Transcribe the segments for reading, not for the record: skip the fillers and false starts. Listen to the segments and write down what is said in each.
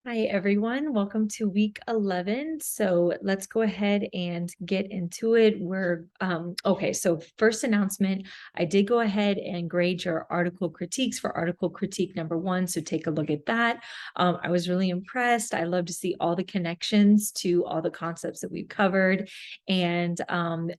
Hi, everyone. Welcome to week 11. So let's go ahead and get into it. Okay. So, first announcement, I did go ahead and grade your article critiques for article critique number one. So, take a look at that. I was really impressed. I love to see all the connections to all the concepts that we've covered. And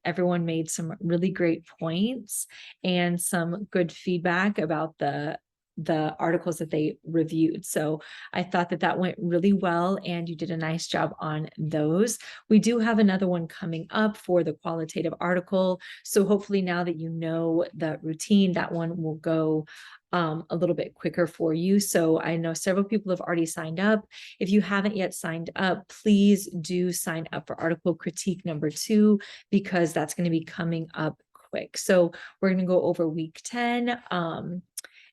everyone made some really great points and some good feedback about the articles that they reviewed. So I thought that that went really well and you did a nice job on those. We do have another one coming up for the qualitative article. So hopefully now that you know the routine, that one will go a little bit quicker for you. So I know several people have already signed up. If you haven't yet signed up, please do sign up for article critique number 2 because that's going to be coming up quick. So we're going to go over week 10.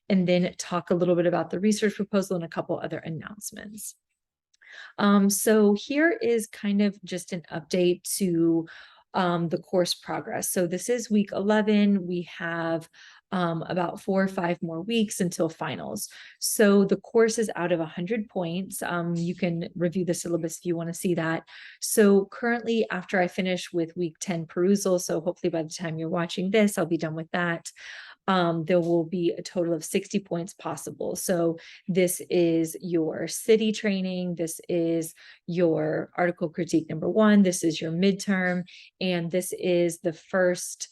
And then talk a little bit about the research proposal and a couple other announcements. So here is kind of just an update to the course progress. So this is week 11. We have about 4 or 5 more weeks until finals. So the course is out of 100 points. You can review the syllabus if you want to see that. So currently, after I finish with week 10 perusal, so hopefully by the time you're watching this, I'll be done with that. There will be a total of 60 points possible. So this is your city training. This is your article critique number 1. This is your midterm. And this is the first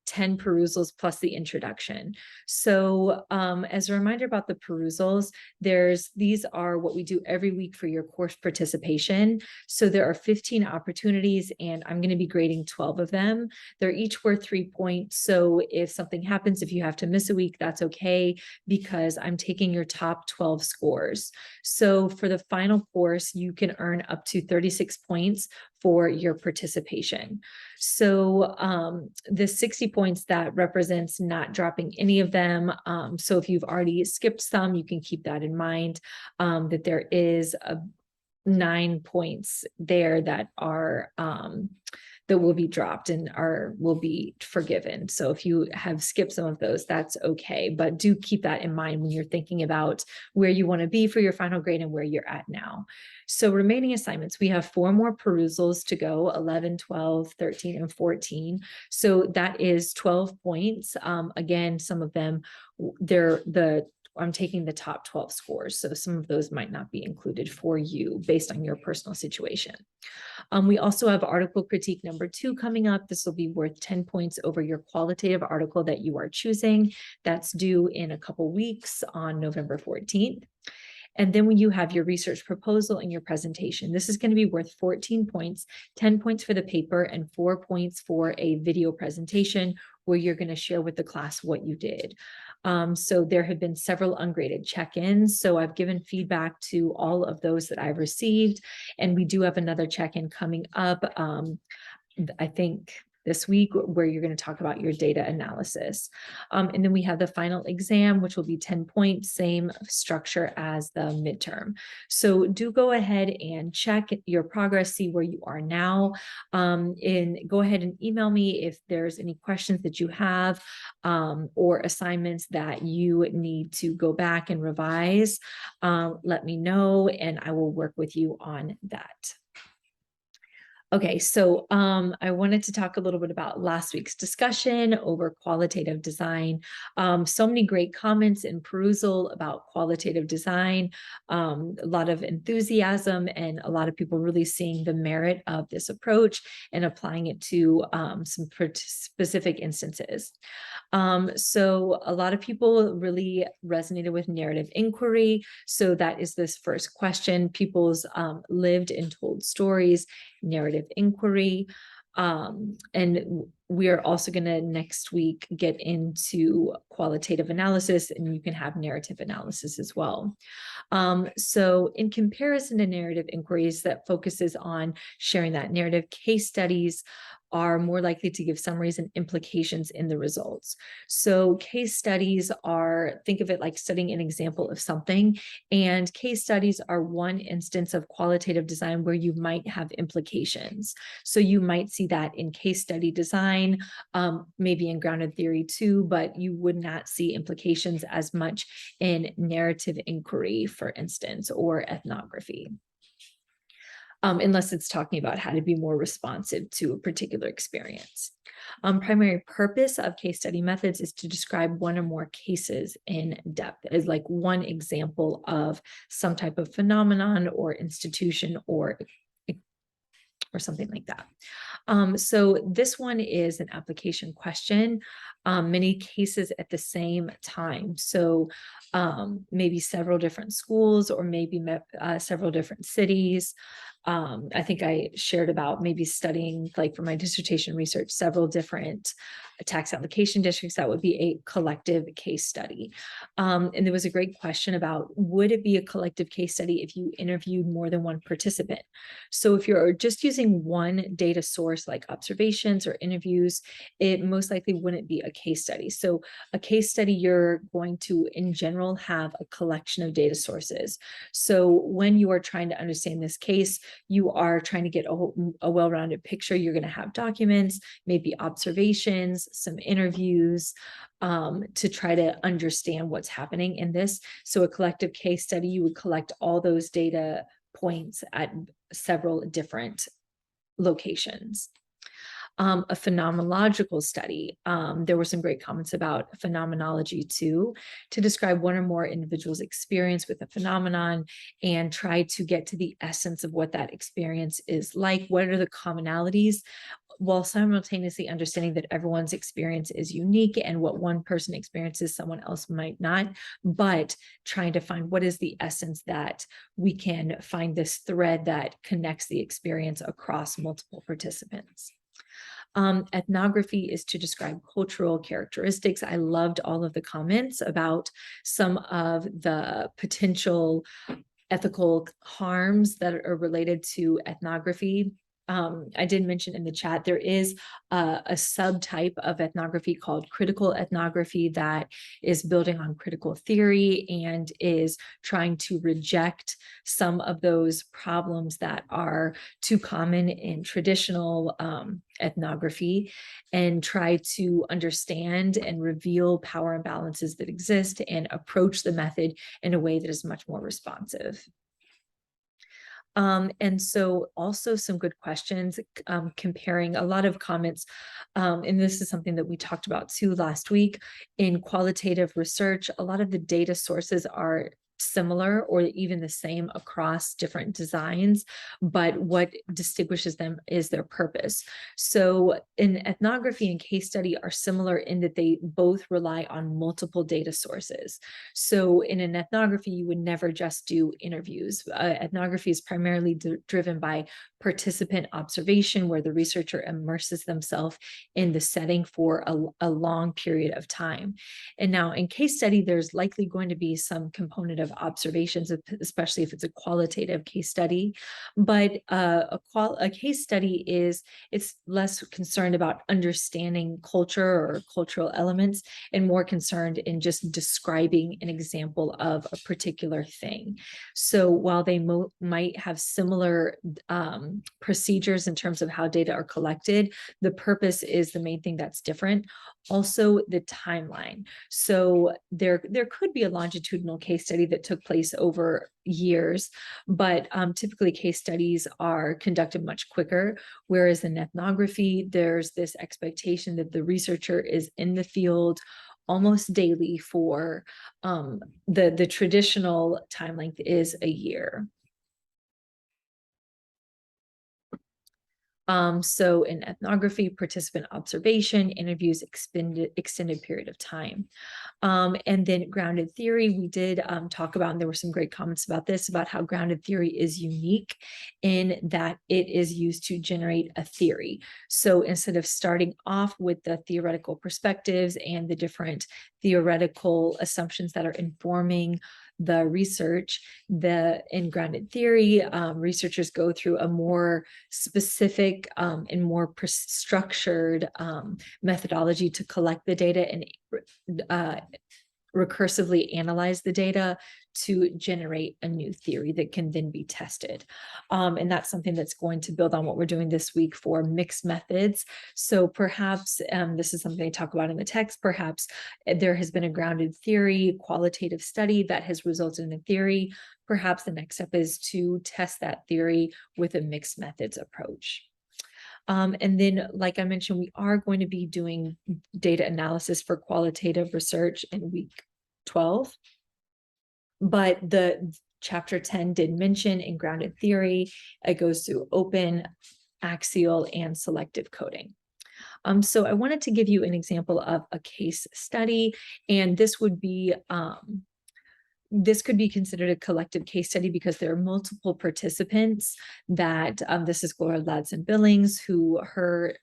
10 perusals plus the introduction. So as a reminder about the perusals, these are what we do every week for your course participation. So there are 15 opportunities and I'm going to be grading 12 of them. They're each worth 3 points. So if something happens, if you have to miss a week, that's okay because I'm taking your top 12 scores. So for the final course, you can earn up to 36 points for your participation. So the 60 points, that represents not dropping any of them. So if you've already skipped some, you can keep that in mind, that there is 9 points there that are that will be dropped and will be forgiven. So if you have skipped some of those, that's okay. But do keep that in mind when you're thinking about where you want to be for your final grade and where you're at now. So remaining assignments, we have 4 more perusals to go, 11, 12, 13, and 14. So that is 12 points. Again, some of them, I'm taking the top 12 scores. So some of those might not be included for you based on your personal situation. We also have article critique number 2 coming up. This will be worth 10 points over your qualitative article that you are choosing. That's due in a couple weeks on November 14th. And then when you have your research proposal and your presentation, this is going to be worth 14 points, 10 points for the paper and 4 points for a video presentation where you're going to share with the class what you did. So there have been several ungraded check-ins. So I've given feedback to all of those that I've received, and we do have another check-in coming up. I think this week where you're going to talk about your data analysis. And then we have the final exam, which will be 10 points, same structure as the midterm. So do go ahead and check your progress, see where you are now, and go ahead and email me if there's any questions that you have or assignments that you need to go back and revise. Let me know and I will work with you on that. Okay, so I wanted to talk a little bit about last week's discussion over qualitative design. So many great comments and perusal about qualitative design, a lot of enthusiasm, and a lot of people really seeing the merit of this approach and applying it to some specific instances. So a lot of people really resonated with narrative inquiry. So that is this first question, people's lived and told stories, narrative inquiry. And we are also going to next week get into qualitative analysis, and you can have narrative analysis as well. So in comparison to narrative inquiries that focuses on sharing that narrative, case studies are more likely to give summaries and implications in the results. So case studies are, think of it like studying an example of something, and case studies are one instance of qualitative design where you might have implications. So you might see that in case study design design, maybe in grounded theory too, but you would not see implications as much in narrative inquiry, for instance, or ethnography. Unless it's talking about how to be more responsive to a particular experience. Primary purpose of case study methods is to describe one or more cases in depth as like one example of some type of phenomenon or institution or something like that. So this one is an application question, many cases at the same time. So maybe several different schools or maybe several different cities. I think I shared about maybe studying, like for my dissertation research, several different tax application districts. That would be a collective case study. And there was a great question about, would it be a collective case study if you interviewed more than one participant? So if you're just using one data source like observations or interviews, it most likely wouldn't be a case study. So a case study, you're going to, in general, have a collection of data sources. So when you are trying to understand this case, you are trying to get a well-rounded picture. You're going to have documents, maybe observations, some interviews, to try to understand what's happening in this. So a collective case study, you would collect all those data points at several different locations. A phenomenological study. There were some great comments about phenomenology too, to describe one or more individuals' experience with a phenomenon and try to get to the essence of what that experience is like. What are the commonalities, while simultaneously understanding that everyone's experience is unique and what one person experiences, someone else might not, but trying to find what is the essence that we can find this thread that connects the experience across multiple participants. Ethnography is to describe cultural characteristics. I loved all of the comments about some of the potential ethical harms that are related to ethnography. I did mention in the chat, there is a subtype of ethnography called critical ethnography that is building on critical theory and is trying to reject some of those problems that are too common in traditional ethnography and try to understand and reveal power imbalances that exist and approach the method in a way that is much more responsive. And so also some good questions, comparing a lot of comments. And this is something that we talked about too last week in qualitative research. A lot of the data sources are similar or even the same across different designs, but what distinguishes them is their purpose. So in ethnography and case study are similar in that they both rely on multiple data sources. So in an ethnography, you would never just do interviews. Ethnography is primarily driven by participant observation, where the researcher immerses themselves in the setting for a long period of time. And now in case study, there's likely going to be some component of observations, especially if it's a qualitative case study. But a case study it's less concerned about understanding culture or cultural elements and more concerned in just describing an example of a particular thing. So while they might have similar procedures in terms of how data are collected, the purpose is the main thing that's different. Also, the timeline. So there could be a longitudinal case study that took place over years, but typically case studies are conducted much quicker, whereas in ethnography, there's this expectation that the researcher is in the field almost daily for the traditional time length is a year. So in ethnography, participant observation, interviews, extended period of time. And then grounded theory, we did talk about, and there were some great comments about this, about how grounded theory is unique in that it is used to generate a theory. So instead of starting off with the theoretical perspectives and the different theoretical assumptions that are informing the research, in grounded theory, researchers go through a more specific and more structured methodology to collect the data and recursively analyze the data to generate a new theory that can then be tested. And that's something that's going to build on what we're doing this week for mixed methods. So perhaps this is something they talk about in the text. Perhaps there has been a grounded theory, qualitative study that has resulted in a theory. Perhaps the next step is to test that theory with a mixed methods approach. And then, like I mentioned, we are going to be doing data analysis for qualitative research in week 12. But the chapter 10 did mention in grounded theory, it goes through open, axial, and selective coding. So I wanted to give you an example of a case study, and this could be considered a collective case study because there are multiple participants that this is Gloria Ladson-Billings, who her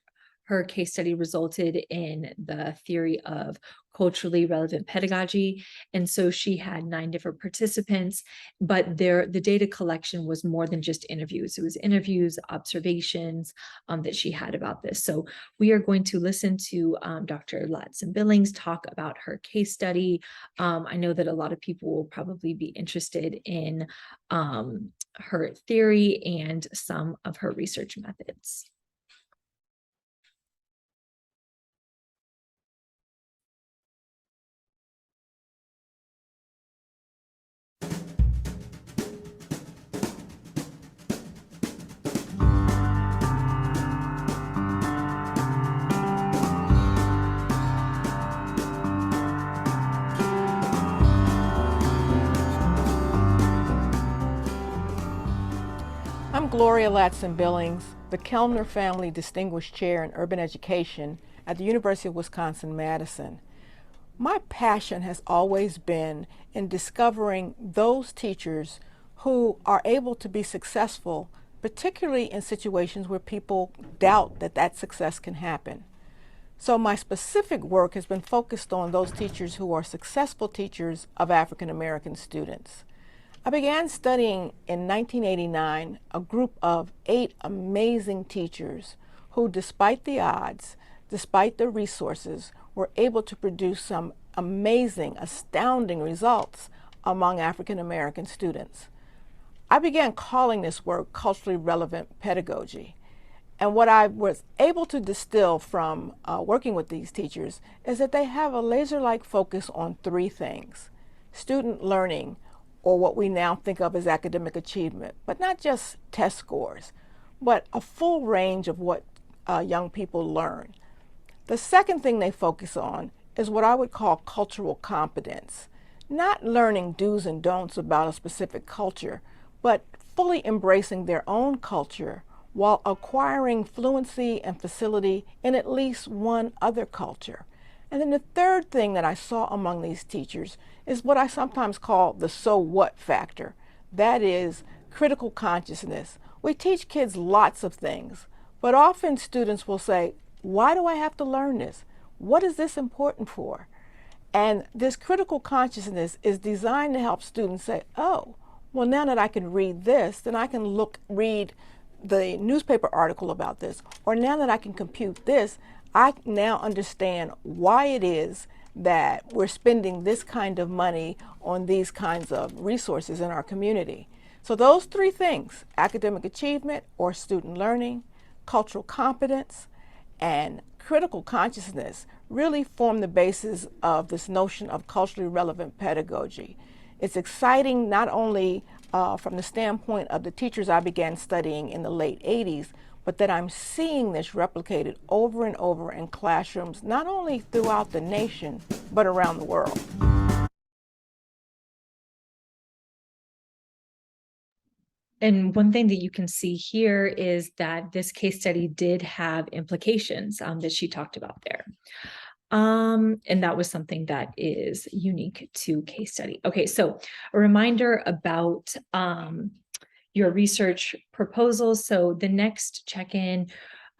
case study resulted in the theory of culturally relevant pedagogy. And so she had 9 different participants, but the data collection was more than just interviews. It was interviews, observations that she had about this. So we are going to listen to Dr. Ladson-Billings talk about her case study. I know that a lot of people will probably be interested in her theory and some of her research methods. I'm Gloria Ladson-Billings, the Kellner Family Distinguished Chair in Urban Education at the University of Wisconsin-Madison. My passion has always been in discovering those teachers who are able to be successful, particularly in situations where people doubt that that success can happen. So my specific work has been focused on those teachers who are successful teachers of African American students. I began studying in 1989 a group of 8 amazing teachers who, despite the odds, despite the resources, were able to produce some amazing, astounding results among African American students. I began calling this work culturally relevant pedagogy. And what I was able to distill from working with these teachers is that they have a laser-like focus on 3 things: student learning, or what we now think of as academic achievement, but not just test scores, but a full range of what young people learn. The second thing they focus on is what I would call cultural competence, not learning do's and don'ts about a specific culture, but fully embracing their own culture while acquiring fluency and facility in at least one other culture. And then the third thing that I saw among these teachers is what I sometimes call the so what factor. That is critical consciousness. We teach kids lots of things, but often students will say, why do I have to learn this? What is this important for? And this critical consciousness is designed to help students say, oh, well, now that I can read this, then I can read the newspaper article about this. Or now that I can compute this, I now understand why it is that we're spending this kind of money on these kinds of resources in our community. So those 3 things, academic achievement or student learning, cultural competence, and critical consciousness, really form the basis of this notion of culturally relevant pedagogy. It's exciting not only from the standpoint of the teachers I began studying in the late 80s, but that I'm seeing this replicated over and over in classrooms, not only throughout the nation, but around the world. And one thing that you can see here is that this case study did have implications that she talked about there. And that was something that is unique to case study. Okay, so a reminder about your research proposals. So the next check-in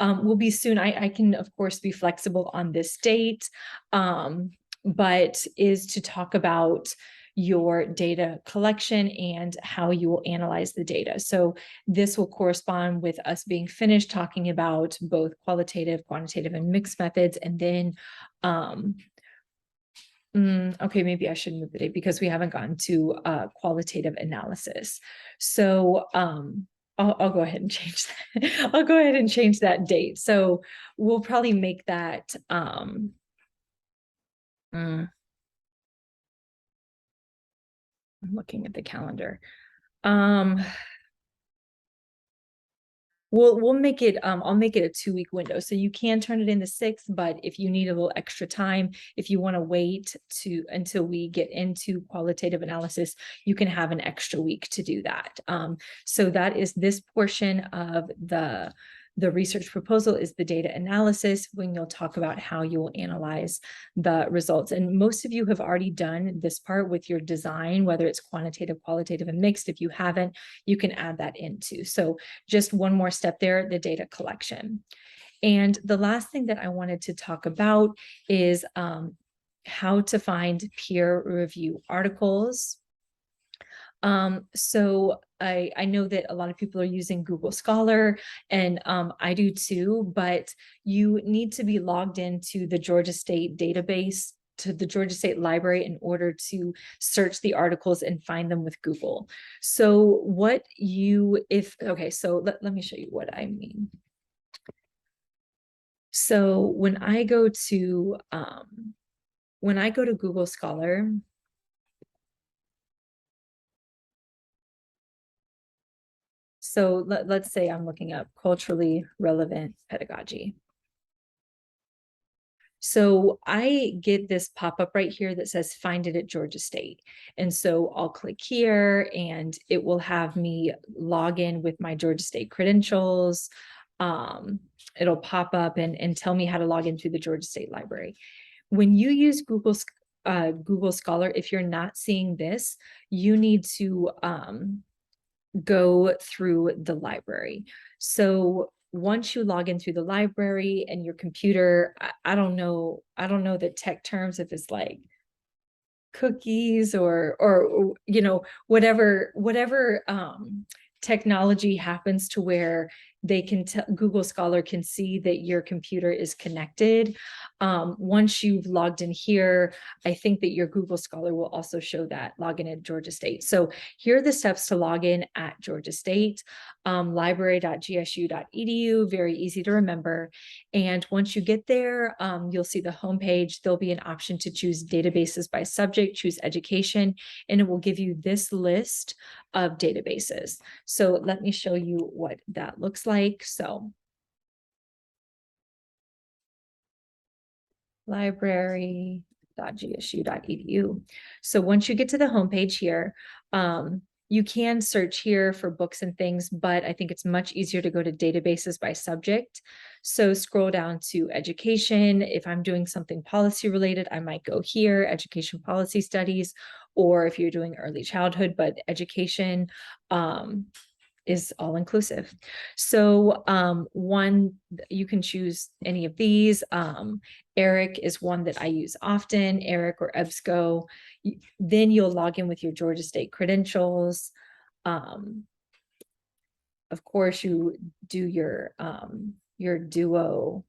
will be soon. I can, of course, be flexible on this date, but is to talk about your data collection and how you will analyze the data. So this will correspond with us being finished talking about both qualitative, quantitative, and mixed methods, and then Okay, maybe I should move the date because we haven't gotten to qualitative analysis. So I'll go ahead and change that. I'll go ahead and change that date. So we'll probably make that mm, I'm looking at the calendar. We'll make it, I'll make it a 2-week window. So you can turn it in the 6th, but if you need a little extra time, if you want to wait until we get into qualitative analysis, you can have an extra week to do that. So that is this portion of the research proposal is the data analysis, when you'll talk about how you will analyze the results. And most of you have already done this part with your design, whether it's quantitative, qualitative, and mixed. If you haven't, you can add that into. So just one more step there, the data collection. And the last thing that I wanted to talk about is how to find peer review articles. So I know that a lot of people are using Google Scholar, and I do too, but you need to be logged into the Georgia State database, to the Georgia State Library, in order to search the articles and find them with Google. So okay, so let me show you what I mean. So when I go to Google Scholar, so let's say I'm looking up culturally relevant pedagogy. So I get this pop-up right here that says find it at Georgia State. And so I'll click here and it will have me log in with my Georgia State credentials. It'll pop up and tell me how to log in through the Georgia State Library. When you use Google Scholar, if you're not seeing this, you need to go through the library. So once you log in through the library and your computer, I don't know the tech terms, if it's like cookies or whatever technology happens to where they can Google Scholar can see that your computer is connected. Once you've logged in here, I think that your Google Scholar will also show that login at Georgia State. So here are the steps to log in at Georgia State. Library.gsu.edu, very easy to remember. And once you get there, you'll see the homepage. There'll be an option to choose databases by subject, choose education, and it will give you this list of databases. So let me show you what that looks like. So library.gsu.edu. So once you get to the homepage here, you can search here for books and things, but I think it's much easier to go to databases by subject. So scroll down to education. If I'm doing something policy related, I might go here, education policy studies, or if you're doing early childhood, but education is all inclusive. So you can choose any of these. ERIC is one that I use often, ERIC or EBSCO. Then you'll log in with your Georgia State credentials. Of course, you do your dual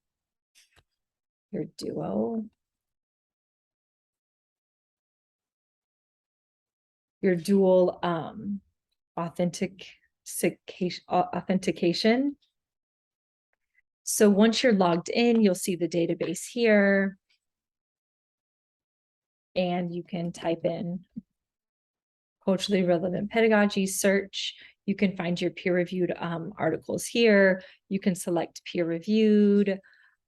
authentication. So once you're logged in, you'll see the database here. And you can type in culturally relevant pedagogy, search. You can find your peer-reviewed articles here. You can select peer-reviewed.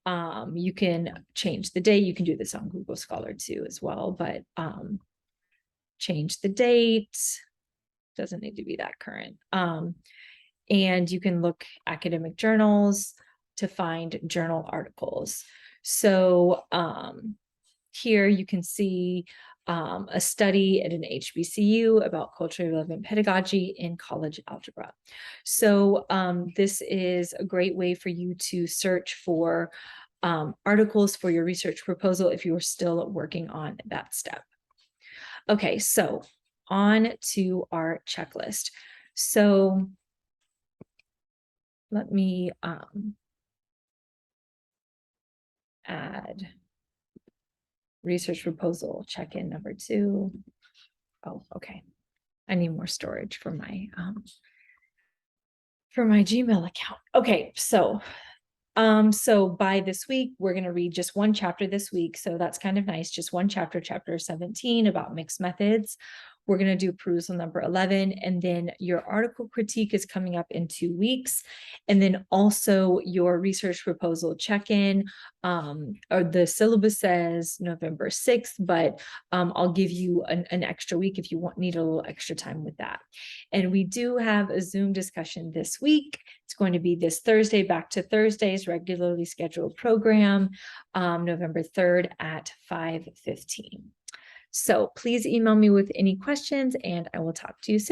You can change the date. You can do this on Google Scholar too as well, but change the date. Doesn't need to be that current. And you can look academic journals to find journal articles. So here you can see a study at an HBCU about culturally relevant pedagogy in college algebra. So this is a great way for you to search for articles for your research proposal if you are still working on that step. Okay, so on to our checklist. So let me add Research proposal, check-in number 2. Oh, okay. I need more storage for my Gmail account. Okay, so by this week, we're going to read just one chapter this week. So that's kind of nice. Just one chapter, chapter 17 about mixed methods. We're going to do perusal number 11. And then your article critique is coming up in 2 weeks. And then also your research proposal check-in, or the syllabus says November 6th, but I'll give you an extra week if you need a little extra time with that. And we do have a Zoom discussion this week. It's going to be this Thursday, back to Thursday's regularly scheduled program, November 3rd at 5:15. So please email me with any questions and I will talk to you soon.